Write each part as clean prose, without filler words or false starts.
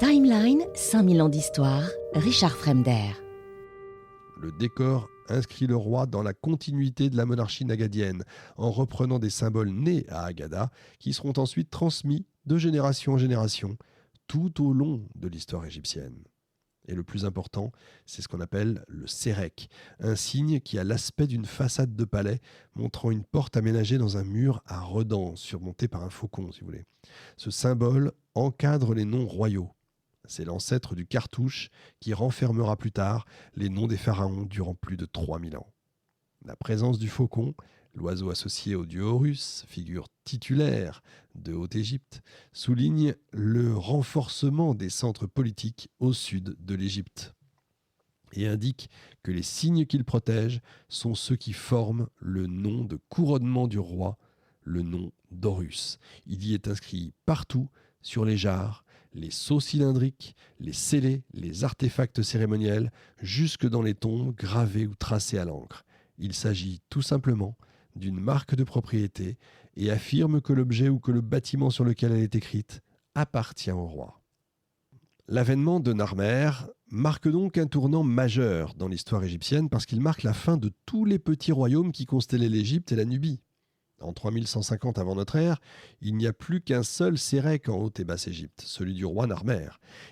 Timeline, 5000 ans d'histoire, Richard Fremder. Le décor inscrit le roi dans la continuité de la monarchie nagadienne, en reprenant des symboles nés à Agada, qui seront ensuite transmis de génération en génération, tout au long de l'histoire égyptienne. Et le plus important, c'est ce qu'on appelle le sérek, un signe qui a l'aspect d'une façade de palais, montrant une porte aménagée dans un mur à redans, surmonté par un faucon, si vous voulez. Ce symbole encadre les noms royaux. C'est l'ancêtre du cartouche qui renfermera plus tard les noms des pharaons durant plus de 3000 ans. La présence du faucon, l'oiseau associé au dieu Horus, figure titulaire de Haute-Égypte, souligne le renforcement des centres politiques au sud de l'Égypte et indique que les signes qu'il protège sont ceux qui forment le nom de couronnement du roi, le nom d'Horus. Il y est inscrit partout sur les jarres, les sceaux cylindriques, les scellés, les artefacts cérémoniels, jusque dans les tombes gravées ou tracées à l'encre. Il s'agit tout simplement d'une marque de propriété et affirme que l'objet ou que le bâtiment sur lequel elle est écrite appartient au roi. L'avènement de Narmer marque donc un tournant majeur dans l'histoire égyptienne parce qu'il marque la fin de tous les petits royaumes qui constellaient l'Égypte et la Nubie. En 3150 avant notre ère, il n'y a plus qu'un seul Sérek en Haute et Basse-Égypte, celui du roi Narmer.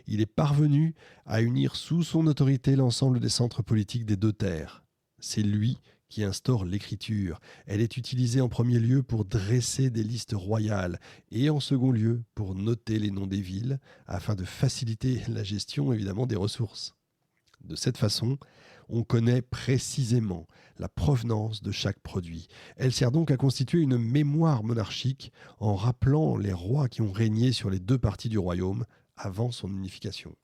Il est parvenu à unir sous son autorité l'ensemble des centres politiques des deux terres. C'est lui qui instaure l'écriture. Elle est utilisée en premier lieu pour dresser des listes royales et en second lieu pour noter les noms des villes afin de faciliter la gestion évidemment des ressources. De cette façon, on connaît précisément la provenance de chaque produit. Elle sert donc à constituer une mémoire monarchique en rappelant les rois qui ont régné sur les deux parties du royaume avant son unification.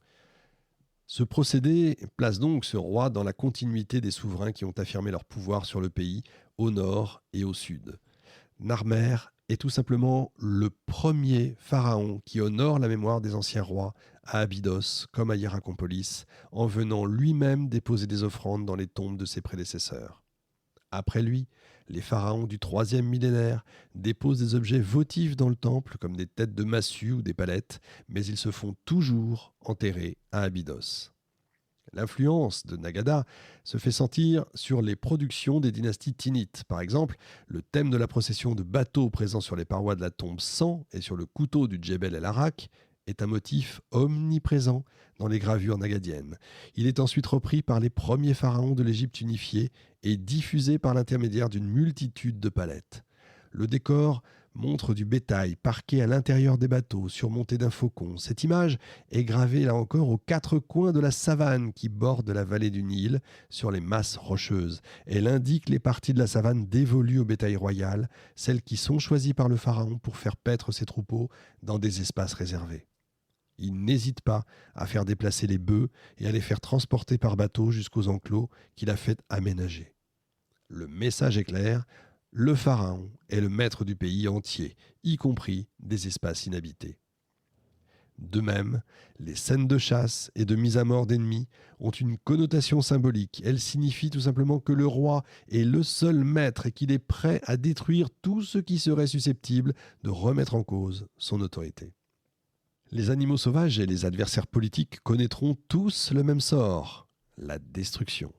Ce procédé place donc ce roi dans la continuité des souverains qui ont affirmé leur pouvoir sur le pays, au nord et au sud. Narmer est tout simplement le premier pharaon qui honore la mémoire des anciens rois à Abydos comme à Hiérakonpolis, en venant lui-même déposer des offrandes dans les tombes de ses prédécesseurs. Après lui, les pharaons du 3e millénaire déposent des objets votifs dans le temple comme des têtes de massue ou des palettes, mais ils se font toujours enterrer à Abydos. L'influence de Nagada se fait sentir sur les productions des dynasties Tinites. Par exemple, le thème de la procession de bateaux présent sur les parois de la tombe 100 et sur le couteau du Djebel el-Arak est un motif omniprésent dans les gravures nagadiennes. Il est ensuite repris par les premiers pharaons de l'Égypte unifiée et diffusé par l'intermédiaire d'une multitude de palettes. Le décor montre du bétail parqué à l'intérieur des bateaux, surmonté d'un faucon. Cette image est gravée là encore aux quatre coins de la savane qui borde la vallée du Nil, sur les masses rocheuses. Elle indique les parties de la savane dévolues au bétail royal, celles qui sont choisies par le pharaon pour faire paître ses troupeaux dans des espaces réservés. Il n'hésite pas à faire déplacer les bœufs et à les faire transporter par bateau jusqu'aux enclos qu'il a fait aménager. Le message est clair, le pharaon est le maître du pays entier, y compris des espaces inhabités. De même, les scènes de chasse et de mise à mort d'ennemis ont une connotation symbolique. Elles signifient tout simplement que le roi est le seul maître et qu'il est prêt à détruire tout ce qui serait susceptible de remettre en cause son autorité. Les animaux sauvages et les adversaires politiques connaîtront tous le même sort, la destruction.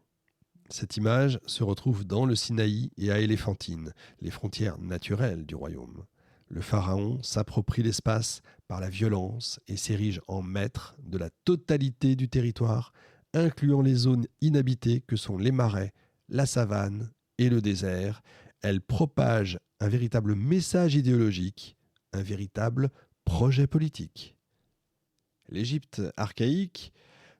Cette image se retrouve dans le Sinaï et à Éléphantine, les frontières naturelles du royaume. Le pharaon s'approprie l'espace par la violence et s'érige en maître de la totalité du territoire, incluant les zones inhabitées que sont les marais, la savane et le désert. Elle propage un véritable message idéologique, un véritable projet politique. L'Égypte archaïque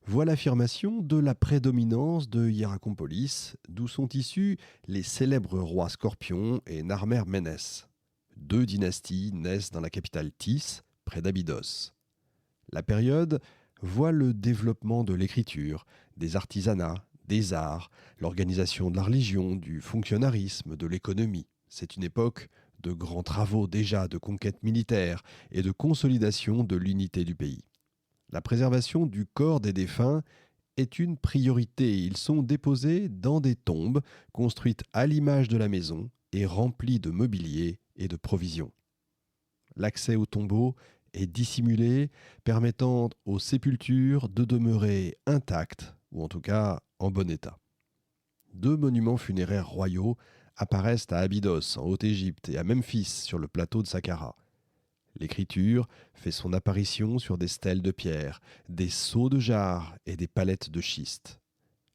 voit l'affirmation de la prédominance de Hiérakonpolis, d'où sont issus les célèbres rois Scorpion et Narmer Ménès. Deux dynasties naissent dans la capitale Tis, près d'Abydos. La période voit le développement de l'écriture, des artisanats, des arts, l'organisation de la religion, du fonctionnalisme, de l'économie. C'est une époque de grands travaux déjà, de conquête militaire et de consolidation de l'unité du pays. La préservation du corps des défunts est une priorité. Ils sont déposés dans des tombes construites à l'image de la maison et remplies de mobilier et de provisions. L'accès aux tombeaux et dissimulée, permettant aux sépultures de demeurer intactes, ou en tout cas en bon état. 2 monuments funéraires royaux apparaissent à Abydos, en Haute-Égypte, et à Memphis, sur le plateau de Saqqara. L'écriture fait son apparition sur des stèles de pierre, des seaux de jarre et des palettes de schiste.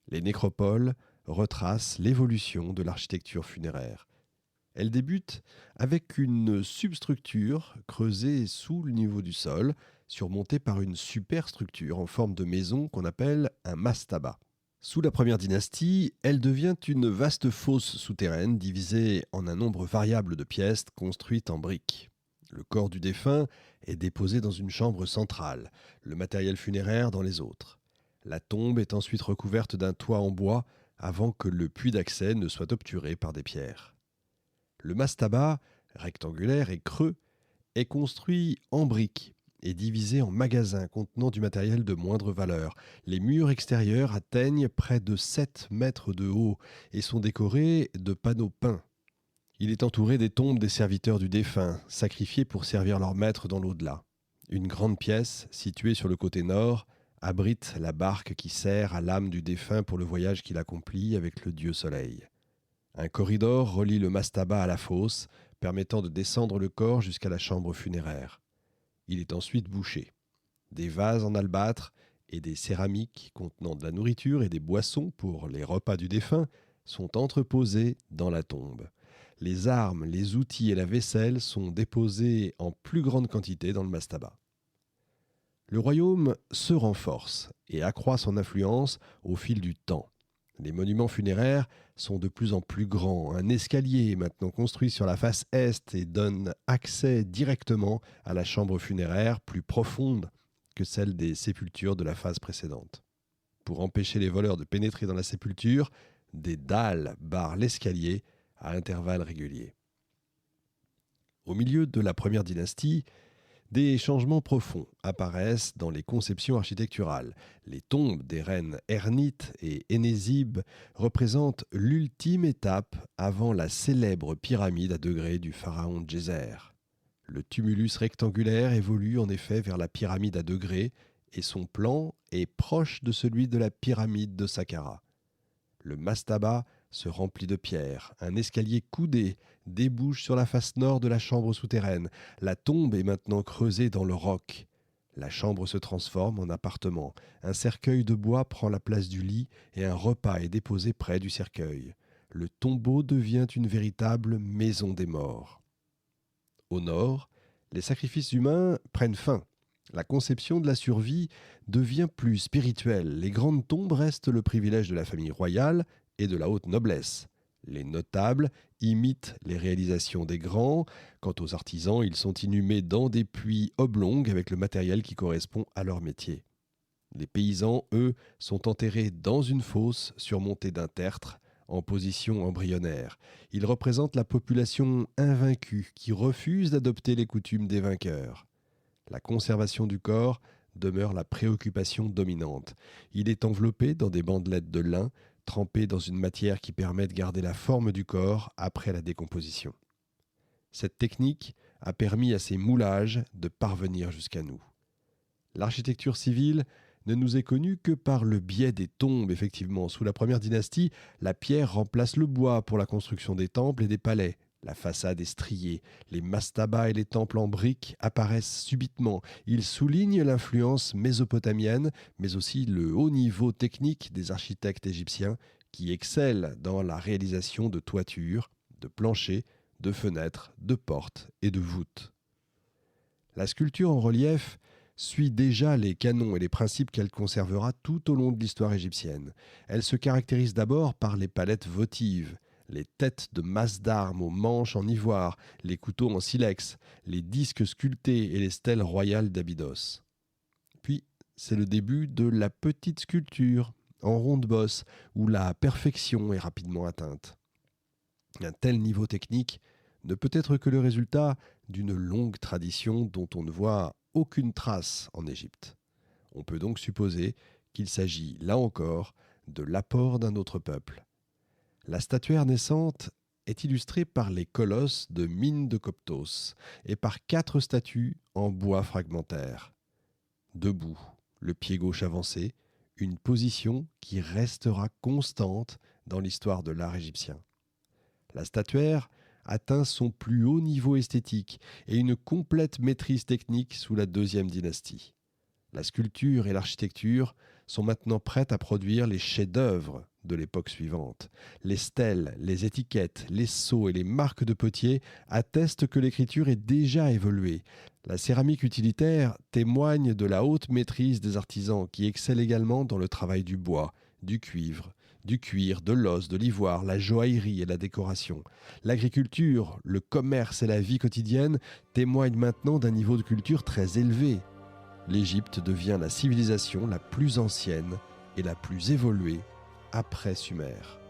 Les nécropoles retracent l'évolution de l'architecture funéraire. Elle débute avec une substructure creusée sous le niveau du sol, surmontée par une superstructure en forme de maison qu'on appelle un mastaba. Sous la première dynastie, elle devient une vaste fosse souterraine divisée en un nombre variable de pièces construites en briques. Le corps du défunt est déposé dans une chambre centrale, le matériel funéraire dans les autres. La tombe est ensuite recouverte d'un toit en bois avant que le puits d'accès ne soit obturé par des pierres. Le mastaba, rectangulaire et creux, est construit en briques et divisé en magasins contenant du matériel de moindre valeur. Les murs extérieurs atteignent près de 7 mètres de haut et sont décorés de panneaux peints. Il est entouré des tombes des serviteurs du défunt, sacrifiés pour servir leur maître dans l'au-delà. Une grande pièce, située sur le côté nord, abrite la barque qui sert à l'âme du défunt pour le voyage qu'il accomplit avec le dieu soleil. Un corridor relie le mastaba à la fosse, permettant de descendre le corps jusqu'à la chambre funéraire. Il est ensuite bouché. Des vases en albâtre et des céramiques contenant de la nourriture et des boissons pour les repas du défunt sont entreposés dans la tombe. Les armes, les outils et la vaisselle sont déposés en plus grande quantité dans le mastaba. Le royaume se renforce et accroît son influence au fil du temps. Les monuments funéraires sont de plus en plus grands. Un escalier est maintenant construit sur la face est et donne accès directement à la chambre funéraire plus profonde que celle des sépultures de la phase précédente. Pour empêcher les voleurs de pénétrer dans la sépulture, des dalles barrent l'escalier à intervalles réguliers. Au milieu de la première dynastie, des changements profonds apparaissent dans les conceptions architecturales. Les tombes des reines Ernit et Énésib représentent l'ultime étape avant la célèbre pyramide à degrés du pharaon Djéser. Le tumulus rectangulaire évolue en effet vers la pyramide à degrés et son plan est proche de celui de la pyramide de Saqqara. Le mastaba se remplit de pierres. Un escalier coudé débouche sur la face nord de la chambre souterraine. La tombe est maintenant creusée dans le roc. La chambre se transforme en appartement. Un cercueil de bois prend la place du lit et un repas est déposé près du cercueil. Le tombeau devient une véritable maison des morts. Au nord, les sacrifices humains prennent fin. La conception de la survie devient plus spirituelle. Les grandes tombes restent le privilège de la famille royale et de la haute noblesse. Les notables imitent les réalisations des grands. Quant aux artisans, ils sont inhumés dans des puits oblongs avec le matériel qui correspond à leur métier. Les paysans, eux, sont enterrés dans une fosse surmontée d'un tertre en position embryonnaire. Ils représentent la population invaincue qui refuse d'adopter les coutumes des vainqueurs. La conservation du corps demeure la préoccupation dominante. Il est enveloppé dans des bandelettes de lin, trempé dans une matière qui permet de garder la forme du corps après la décomposition. Cette technique a permis à ces moulages de parvenir jusqu'à nous. L'architecture civile ne nous est connue que par le biais des tombes, effectivement. Sous la première dynastie, la pierre remplace le bois pour la construction des temples et des palais. La façade est striée, les mastabas et les temples en briques apparaissent subitement. Ils soulignent l'influence mésopotamienne, mais aussi le haut niveau technique des architectes égyptiens qui excellent dans la réalisation de toitures, de planchers, de fenêtres, de portes et de voûtes. La sculpture en relief suit déjà les canons et les principes qu'elle conservera tout au long de l'histoire égyptienne. Elle se caractérise d'abord par les palettes votives, les têtes de masses d'armes aux manches en ivoire, les couteaux en silex, les disques sculptés et les stèles royales d'Abydos. Puis, c'est le début de la petite sculpture, en ronde-bosse, où la perfection est rapidement atteinte. Un tel niveau technique ne peut être que le résultat d'une longue tradition dont on ne voit aucune trace en Égypte. On peut donc supposer qu'il s'agit, là encore, de l'apport d'un autre peuple. La statuaire naissante est illustrée par les colosses de mines de Coptos et par 4 statues en bois fragmentaire. Debout, le pied gauche avancé, une position qui restera constante dans l'histoire de l'art égyptien. La statuaire atteint son plus haut niveau esthétique et une complète maîtrise technique sous la 2e dynastie. La sculpture et l'architecture sont maintenant prêtes à produire les chefs-d'œuvre de l'époque suivante. Les stèles, les étiquettes, les sceaux et les marques de potier attestent que l'écriture est déjà évoluée. La céramique utilitaire témoigne de la haute maîtrise des artisans qui excellent également dans le travail du bois, du cuivre, du cuir, de l'os, de l'ivoire, la joaillerie et la décoration. L'agriculture, le commerce et la vie quotidienne témoignent maintenant d'un niveau de culture très élevé. L'Égypte devient la civilisation la plus ancienne et la plus évoluée après Sumer.